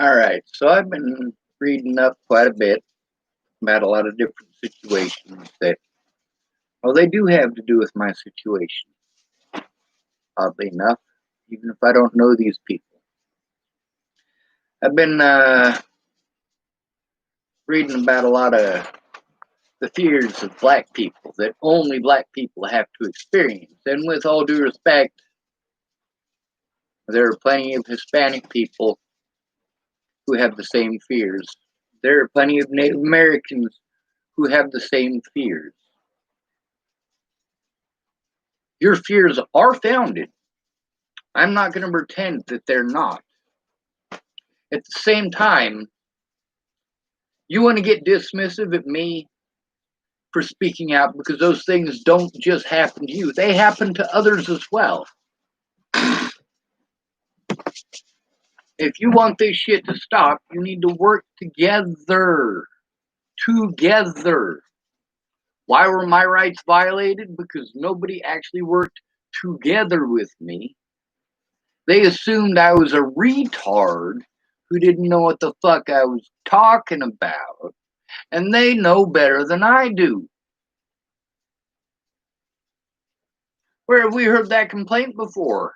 All right, so I've been reading up quite a bit about a lot of different situations that, well, they do have to do with my situation, oddly enough, even if I don't know these people. I've been reading about a lot of the fears of black people that only black people have to experience. And with all due respect, there are plenty of Hispanic people who have the same fears. There are plenty of Native Americans who have the same fears. Your fears are founded. I'm not going to pretend that they're not. At the same time, you want to get dismissive at me for speaking out because those things don't just happen to you, they happen to others as well. If you want this shit to stop, you need to work together. Together. Why were my rights violated? Because nobody actually worked together with me. They assumed I was a retard who didn't know what the fuck I was talking about, and they know better than I do. Where have we heard that complaint before?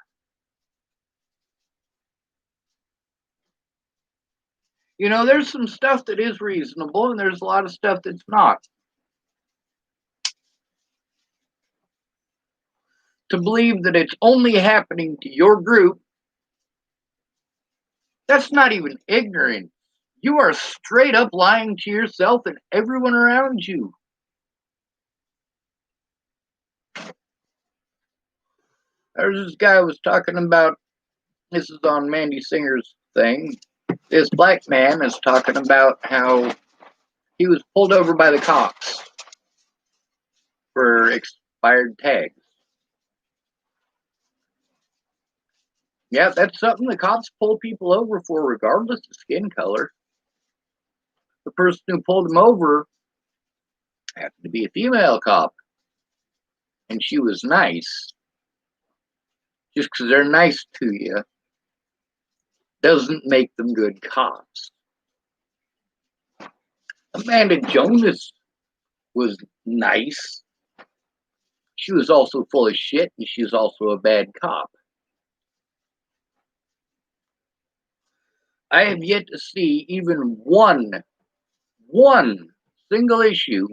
You know, there's some stuff that is reasonable, and there's a lot of stuff that's not. To believe that it's only happening to your group, that's not even ignorant. You are straight up lying to yourself and everyone around you. There's this guy was talking about, this is on Mandy Singer's thing. This black man is talking about how he was pulled over by the cops for expired tags. Yeah, that's something the cops pull people over for regardless of skin color. The person who pulled him over happened to be a female cop, and she was nice. Just because they're nice to you doesn't make them good cops. Amanda Jonas was nice. She was also full of shit, and she's also a bad cop. I have yet to see even one single issue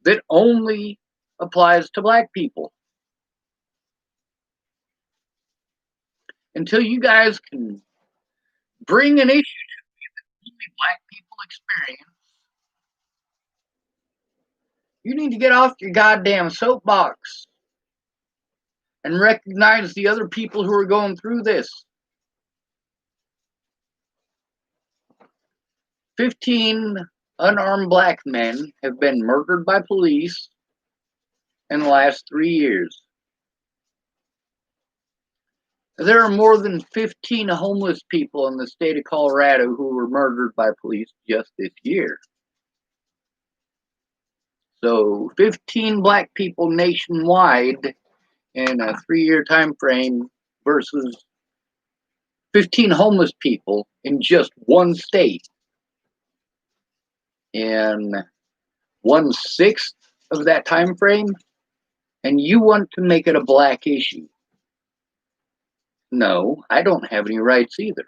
that only applies to black people. Until you guys can bring an issue that only black people experience, you need to get off your goddamn soapbox and recognize the other people who are going through this. 15 unarmed black men have been murdered by police in the last 3 years. There are more than 15 homeless people in the state of Colorado who were murdered by police just this year. So 15 black people nationwide in a 3-year time frame versus 15 homeless people in just one state. In 1/6 of that time frame, and you want to make it a black issue. No, I don't have any rights either.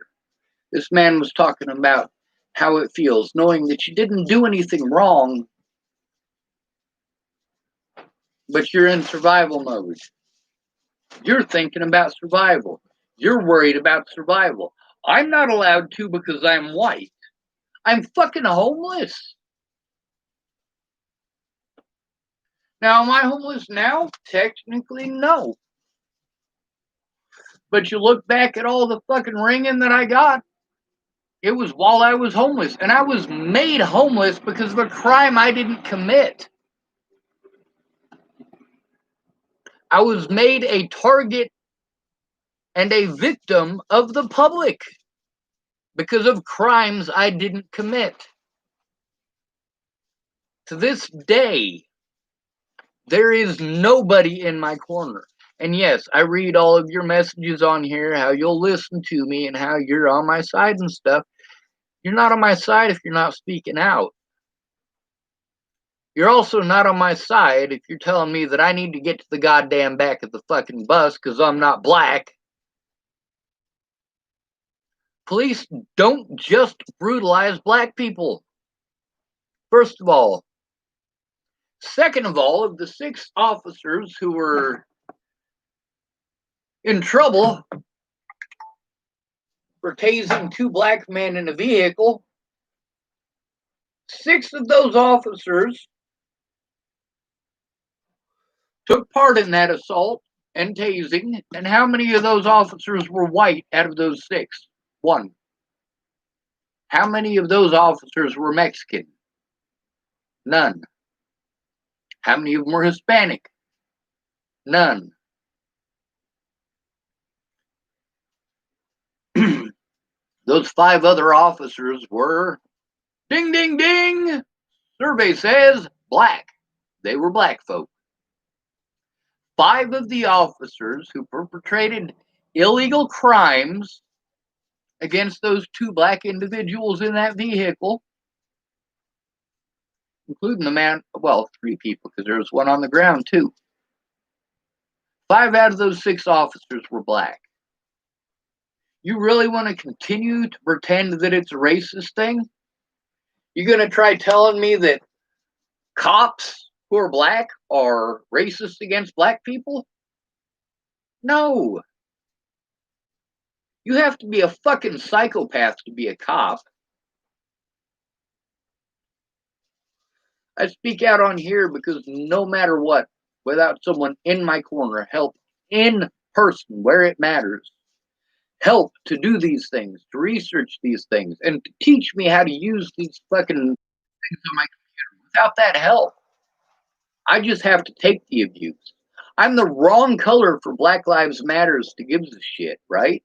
This man was talking about how it feels knowing that you didn't do anything wrong, but you're in survival mode. You're thinking about survival. You're worried about survival. I'm not allowed to because I'm white. I'm fucking homeless. Now, am I homeless now? Technically, no. But you look back at all the fucking ringing that I got, it was while I was homeless. And I was made homeless because of a crime I didn't commit. I was made a target and a victim of the public because of crimes I didn't commit. To this day, there is nobody in my corner. And yes, I read all of your messages on here, how you'll listen to me and how you're on my side and stuff. You're not on my side if you're not speaking out. You're also not on my side if you're telling me that I need to get to the goddamn back of the fucking bus because I'm not black. Police don't just brutalize black people, first of all. Second of all, of the 6 officers who were in trouble for tasing 2 black men in a vehicle, 6 of those officers took part in that assault and tasing. And how many of those officers were white out of those 6? 1. How many of those officers were Mexican? None. How many of them were Hispanic? None. Those 5 other officers were, ding, ding, ding, survey says black. They were black folk. 5 of the officers who perpetrated illegal crimes against those 2 black individuals in that vehicle, including the man, well, 3 people, because there was one on the ground too. 5 out of those 6 officers were black. You really want to continue to pretend that it's a racist thing? You gonna try telling me that cops who are black are racist against black people? No. You have to be a fucking psychopath to be a cop. I speak out on here because no matter what, without someone in my corner, help in person where it matters, help to do these things, to research these things, and to teach me how to use these fucking things on my computer. Without that help, I just have to take the abuse. I'm the wrong color for Black Lives Matters to give a shit, right?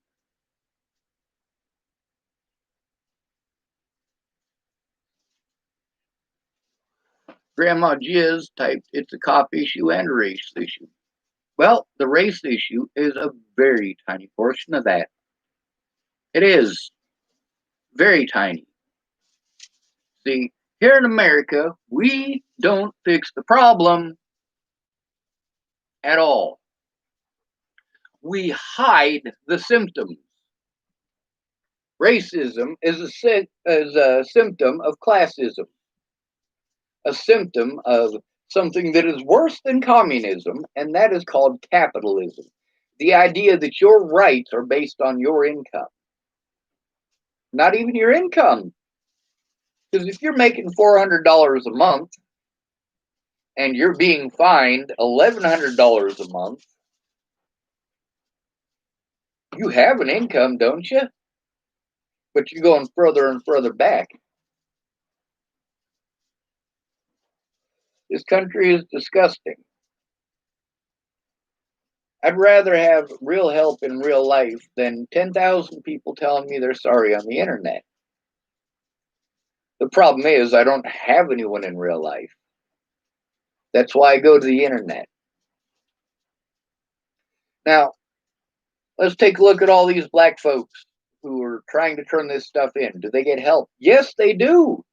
Grandma Jiz typed, it's a cop issue and a race issue. Well, the race issue is a very tiny portion of that. It is very tiny. See, here in America, we don't fix the problem at all. We hide the symptoms. Racism is a symptom of classism, a symptom of something that is worse than communism, and that is called capitalism. The idea that your rights are based on your income. Not even your income. Because if you're making $400 a month and you're being fined $1,100 a month, you have an income, don't you? But you're going further and further back. This country is disgusting. I'd rather have real help in real life than 10,000 people telling me they're sorry on the internet. The problem is I don't have anyone in real life. That's why I go to the internet. Now, let's take a look at all these black folks who are trying to turn this stuff in. Do they get help? Yes, they do.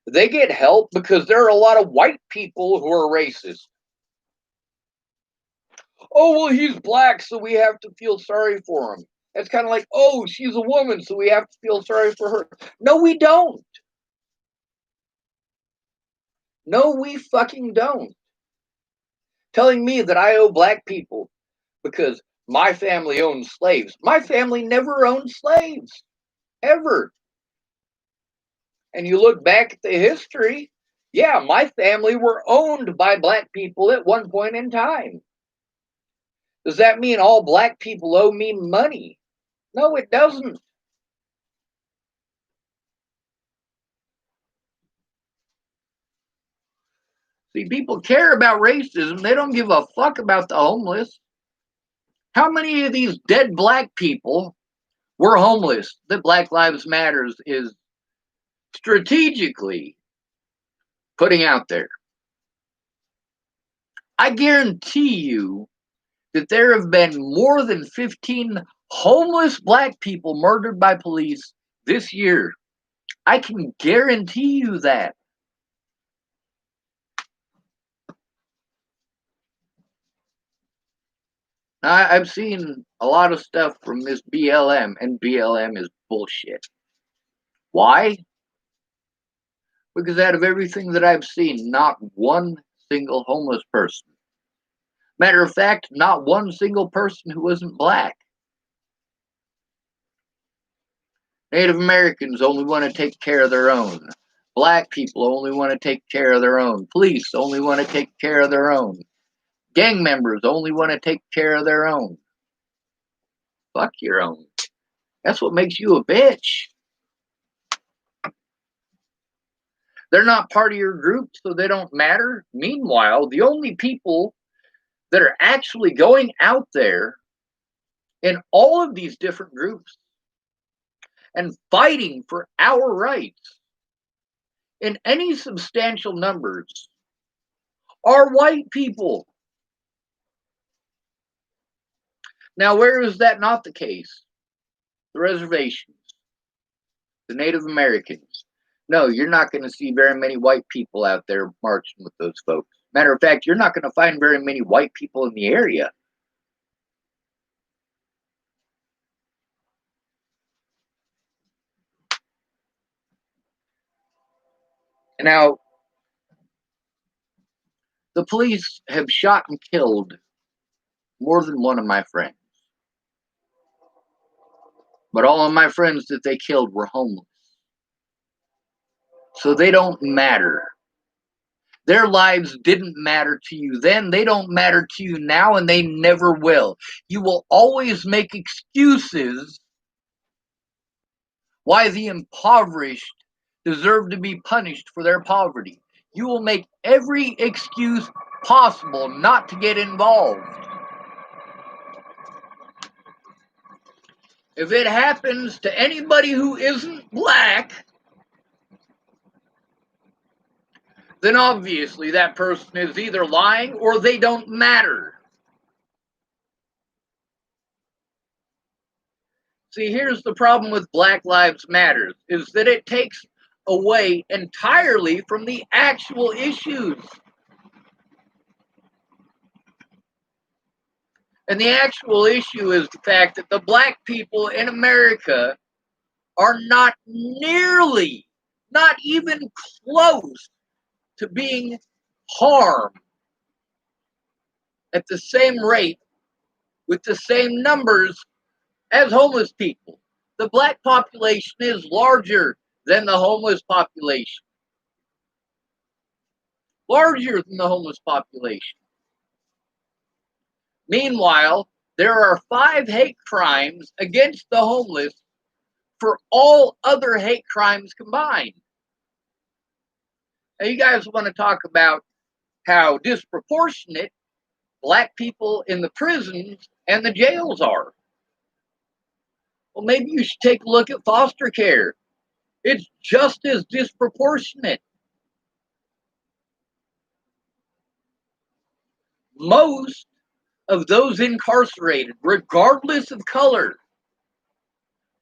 They get help because there are a lot of white people who are racist. Oh, well, he's black, so we have to feel sorry for him. It's kind of like, oh, she's a woman, so we have to feel sorry for her. No, we don't. No, we fucking don't. Telling me that I owe black people because my family owned slaves. My family never owned slaves, ever. And you look back at the history, yeah, my family were owned by black people at one point in time. Does that mean all black people owe me money? No, it doesn't. See, people care about racism. They don't give a fuck about the homeless. How many of these dead black people were homeless that Black Lives Matters is strategically putting out there? I guarantee you that there have been more than 15 homeless black people murdered by police this year. I can guarantee you that. I've seen a lot of stuff from this BLM, and BLM is bullshit. Why? Because out of everything that I've seen, not one single homeless person. Matter of fact, not one single person who isn't black. Native Americans only want to take care of their own. Black people only want to take care of their own. Police only want to take care of their own. Gang members only want to take care of their own. Fuck your own. That's what makes you a bitch. They're not part of your group, so they don't matter. Meanwhile, the only people that are actually going out there in all of these different groups and fighting for our rights in any substantial numbers are white people. Now, where is that not the case? The reservations, the Native Americans. No, you're not going to see very many white people out there marching with those folks. Matter of fact, you're not going to find very many white people in the area. Now, the police have shot and killed more than one of my friends. But all of my friends that they killed were homeless. So they don't matter. Their lives didn't matter to you then. They don't matter to you now, and they never will. You will always make excuses why the impoverished deserve to be punished for their poverty. You will make every excuse possible not to get involved. If it happens to anybody who isn't black, then obviously that person is either lying or they don't matter. See, here's the problem with Black Lives Matter, is that it takes away entirely from the actual issues. And the actual issue is the fact that the black people in America are not nearly, not even close to being harmed at the same rate with the same numbers as homeless people. The black population is larger than the homeless population. Larger than the homeless population. Meanwhile, there are 5 hate crimes against the homeless for all other hate crimes combined. Now, you guys want to talk about how disproportionate black people in the prisons and the jails are. Well, maybe you should take a look at foster care. It's just as disproportionate. Most of those incarcerated, regardless of color,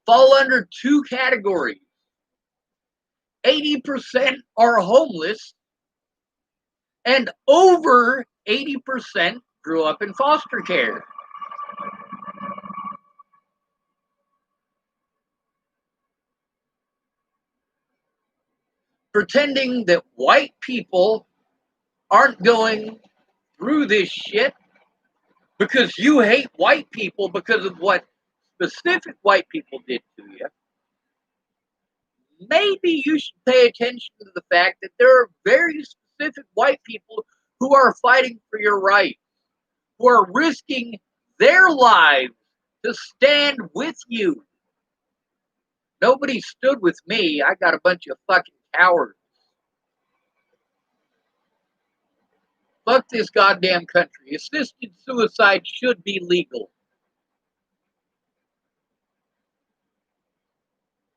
fall under 2 categories. 80% are homeless, and over 80% grew up in foster care. Pretending that white people aren't going through this shit because you hate white people because of what specific white people did to you. Maybe you should pay attention to the fact that there are very specific white people who are fighting for your rights, who are risking their lives to stand with you. Nobody stood with me. I got a bunch of fucking cowards. Fuck this goddamn country. Assisted suicide should be legal.